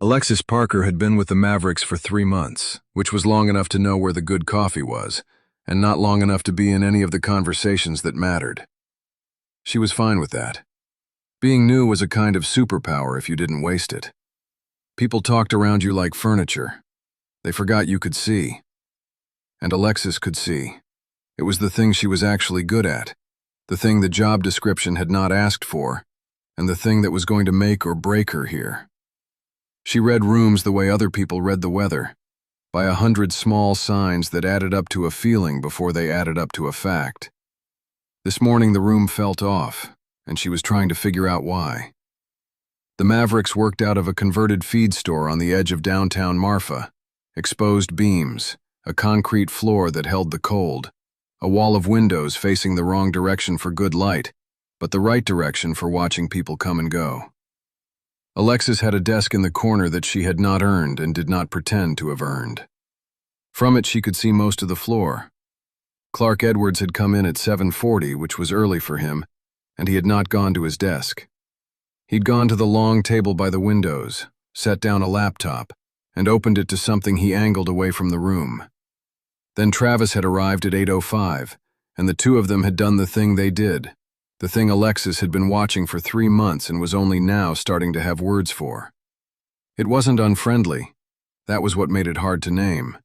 Alexis Parker had been with the Mavericks for 3 months, which was long enough to know where the good coffee was, and not long enough to be in any of the conversations that mattered. She was fine with that. Being new was a kind of superpower if you didn't waste it. People talked around you like furniture. They forgot you could see. And Alexis could see. It was the thing she was actually good at, the thing the job description had not asked for, and the thing that was going to make or break her here. She read rooms the way other people read the weather, by 100 small signs that added up to a feeling before they added up to a fact. This morning the room felt off, and she was trying to figure out why. The Mavericks worked out of a converted feed store on the edge of downtown Marfa, exposed beams, a concrete floor that held the cold, a wall of windows facing the wrong direction for good light, but the right direction for watching people come and go. Alexis had a desk in the corner that she had not earned and did not pretend to have earned. From it she could see most of the floor. Clark Edwards had come in at 7:40, which was early for him, and he had not gone to his desk. He'd gone to the long table by the windows, set down a laptop, and opened it to something he angled away from the room. Then Travis had arrived at 8:05, and the two of them had done the thing they did, the thing Alexis had been watching for 3 months and was only now starting to have words for. It wasn't unfriendly. That was what made it hard to name.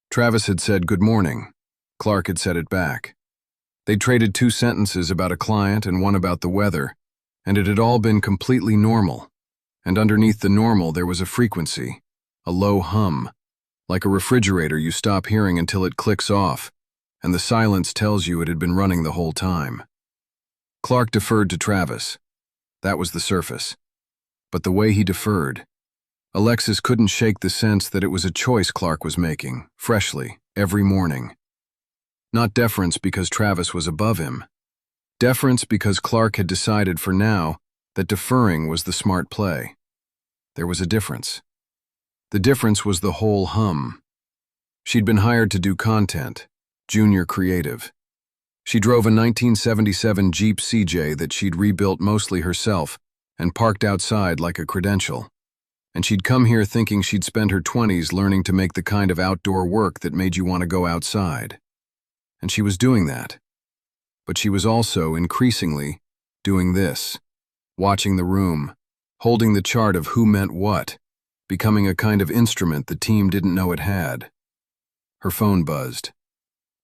Travis had said good morning. Clark had said it back. They'd traded 2 sentences about a client and one about the weather, and it had all been completely normal. And underneath the normal there was a frequency, a low hum, like a refrigerator you stop hearing until it clicks off, and the silence tells you it had been running the whole time. Clark deferred to Travis. That was the surface. But the way he deferred, Alexis couldn't shake the sense that it was a choice Clark was making, freshly, every morning. Not deference because Travis was above him. Deference because Clark had decided for now that deferring was the smart play. There was a difference. The difference was the whole hum. She'd been hired to do content, junior creative. She drove a 1977 Jeep CJ that she'd rebuilt mostly herself and parked outside like a credential. And she'd come here thinking she'd spend her 20s learning to make the kind of outdoor work that made you want to go outside. And she was doing that. But she was also, increasingly, doing this, watching the room, holding the chart of who meant what, becoming a kind of instrument the team didn't know it had. Her phone buzzed.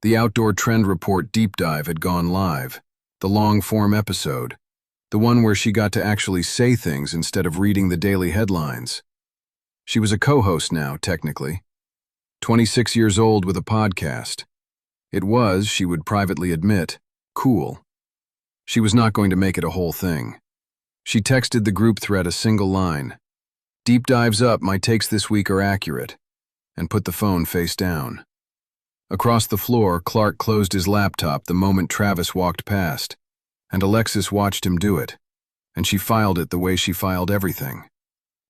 The Outdoor Trend Report Deep Dive had gone live, the long-form episode, the one where she got to actually say things instead of reading the daily headlines. She was a co-host now, technically. 26 years old with a podcast. It was, she would privately admit, cool. She was not going to make it a whole thing. She texted the group thread a single line. Deep dives up, my takes this week are accurate, and put the phone face down. Across the floor, Clark closed his laptop the moment Travis walked past, and Alexis watched him do it, and she filed it the way she filed everything.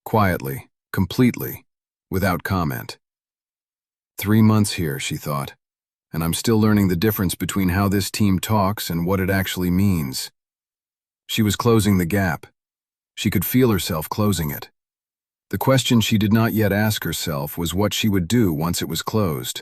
Quietly, completely, without comment. 3 months here, she thought, and I'm still learning the difference between how this team talks and what it actually means. She was closing the gap. She could feel herself closing it. The question she did not yet ask herself was what she would do once it was closed.